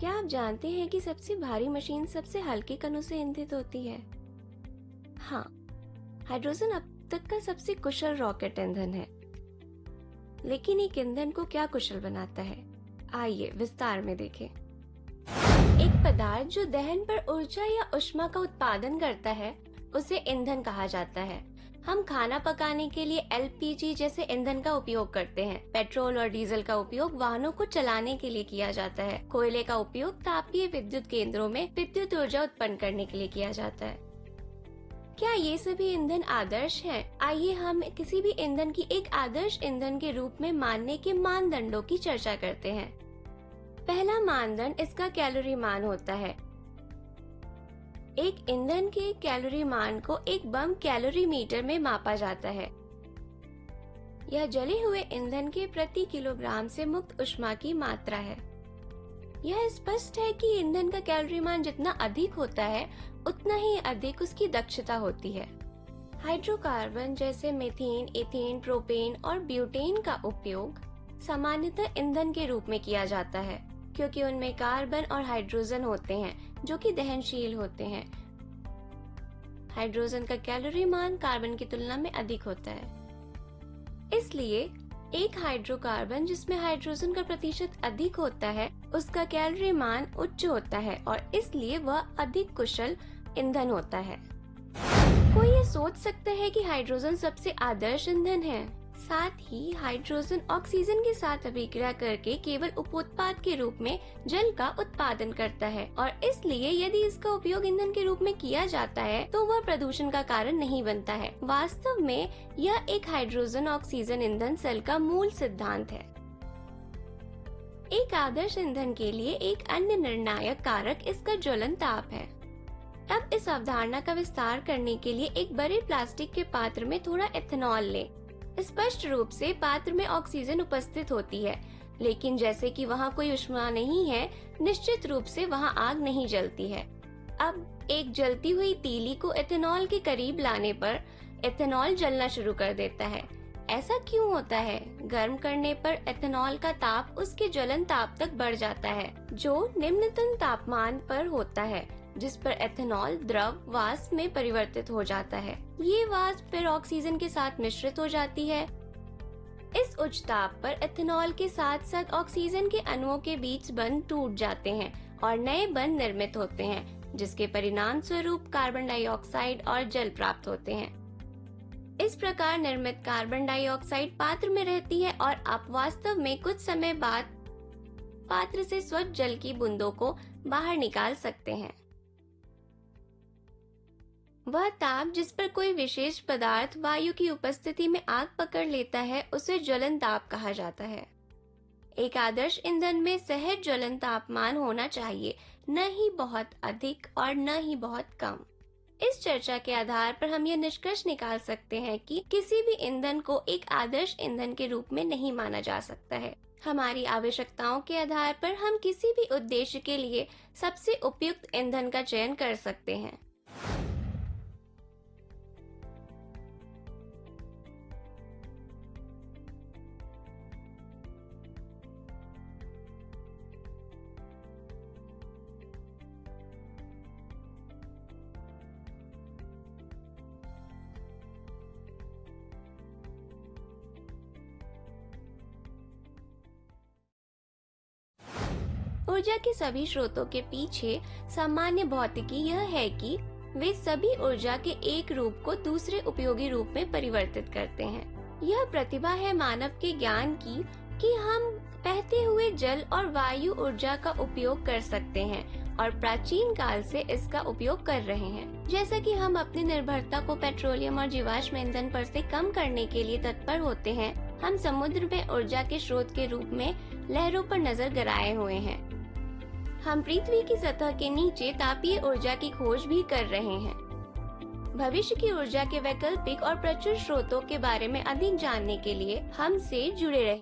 क्या आप जानते हैं कि सबसे भारी मशीन सबसे हल्के कणों से ईंधित होती है? हाँ, हाइड्रोजन अब तक का सबसे कुशल रॉकेट ईंधन है। लेकिन एक ईंधन को क्या कुशल बनाता है? आइए विस्तार में देखें। एक पदार्थ जो दहन पर ऊर्जा या ऊष्मा का उत्पादन करता है, उसे ईंधन कहा जाता है। हम खाना पकाने के लिए एलपीजी जैसे ईंधन का उपयोग करते हैं। पेट्रोल और डीजल का उपयोग वाहनों को चलाने के लिए किया जाता है। कोयले का उपयोग तापीय विद्युत केंद्रों में विद्युत ऊर्जा उत्पन्न करने के लिए किया जाता है। क्या ये सभी ईंधन आदर्श हैं? आइए हम किसी भी ईंधन की एक आदर्श ईंधन के रूप में मानने के मानदंडों की चर्चा करते हैं। पहला मानदंड इसका कैलोरी मान होता है। एक ईंधन के कैलोरी मान को एक बम कैलोरीमीटर में मापा जाता है। यह जले हुए ईंधन के प्रति किलोग्राम से मुक्त ऊष्मा की मात्रा है। यह स्पष्ट है कि ईंधन का कैलोरी मान जितना अधिक होता है, उतना ही अधिक उसकी दक्षता होती है। हाइड्रोकार्बन जैसे मीथेन, इथेन, प्रोपेन और ब्यूटेन का उपयोग सामान्यतः ईंधन के रूप में किया जाता है, क्योंकि उनमें कार्बन और हाइड्रोजन होते हैं जो कि दहनशील होते हैं। हाइड्रोजन का कैलोरी मान कार्बन की तुलना में अधिक होता है। इसलिए एक हाइड्रोकार्बन जिसमें हाइड्रोजन का प्रतिशत अधिक होता है, उसका कैलोरी मान उच्च होता है और इसलिए वह अधिक कुशल ईंधन होता है। कोई ये सोच सकता है कि हाइड्रोजन सबसे आदर्श ईंधन है। साथ ही हाइड्रोजन ऑक्सीजन के साथ अभिक्रिया करके केवल उपोत्पाद के रूप में जल का उत्पादन करता है और इसलिए यदि इसका उपयोग ईंधन के रूप में किया जाता है तो वह प्रदूषण का कारण नहीं बनता है। वास्तव में यह एक हाइड्रोजन ऑक्सीजन ईंधन सेल का मूल सिद्धांत है। एक आदर्श ईंधन के लिए एक अन्य निर्णायक कारक इसका ज्वलन ताप है। अब इस अवधारणा का विस्तार करने के लिए एक बड़े प्लास्टिक के पात्र में थोड़ा इथेनॉल लें। स्पष्ट रूप से पात्र में ऑक्सीजन उपस्थित होती है, लेकिन जैसे कि वहाँ कोई ऊष्मा नहीं है, निश्चित रूप से वहाँ आग नहीं जलती है। अब एक जलती हुई तीली को इथेनॉल के करीब लाने पर इथेनॉल जलना शुरू कर देता है। ऐसा क्यों होता है? गर्म करने पर इथेनॉल का ताप उसके ज्वलन ताप तक बढ़ जाता है, जो निम्नतम तापमान पर होता है, जिस पर एथेनॉल द्रव वाष्प में परिवर्तित हो जाता है। ये वाष्प फिर ऑक्सीजन के साथ मिश्रित हो जाती है। इस उच्च ताप पर एथेनॉल के साथ साथ ऑक्सीजन के अणुओं के बीच बंध टूट जाते हैं और नए बंध निर्मित होते हैं, जिसके परिणाम स्वरूप कार्बन डाइऑक्साइड और जल प्राप्त होते हैं। इस प्रकार निर्मित कार्बन डाइऑक्साइड पात्र में रहती है और आप वास्तव में कुछ समय बाद पात्र से स्वच्छ जल की बूंदों को बाहर निकाल सकते हैं। वह ताप जिस पर कोई विशेष पदार्थ वायु की उपस्थिति में आग पकड़ लेता है, उसे ज्वलन ताप कहा जाता है। एक आदर्श ईंधन में सहज ज्वलन तापमान होना चाहिए, न ही बहुत अधिक और न ही बहुत कम। इस चर्चा के आधार पर हम यह निष्कर्ष निकाल सकते हैं कि किसी भी ईंधन को एक आदर्श ईंधन के रूप में नहीं माना जा सकता है। हमारी आवश्यकताओं के आधार पर हम किसी भी उद्देश्य के लिए सबसे उपयुक्त ईंधन का चयन कर सकते हैं। ऊर्जा के सभी स्रोतों के पीछे सामान्य भौतिकी यह है कि वे सभी ऊर्जा के एक रूप को दूसरे उपयोगी रूप में परिवर्तित करते हैं। यह प्रतिभा है मानव के ज्ञान की कि हम बहते हुए जल और वायु ऊर्जा का उपयोग कर सकते हैं और प्राचीन काल से इसका उपयोग कर रहे हैं। जैसा कि हम अपनी निर्भरता को पेट्रोलियम और जीवाश्म ईंधन पर से कम करने के लिए तत्पर होते हैं, हम समुद्र में ऊर्जा के स्रोत के रूप में लहरों पर नजर गड़ाए हुए हैं। हम पृथ्वी की सतह के नीचे तापीय ऊर्जा की खोज भी कर रहे हैं। भविष्य की ऊर्जा के वैकल्पिक और प्रचुर स्रोतों के बारे में अधिक जानने के लिए हमसे जुड़े रहें।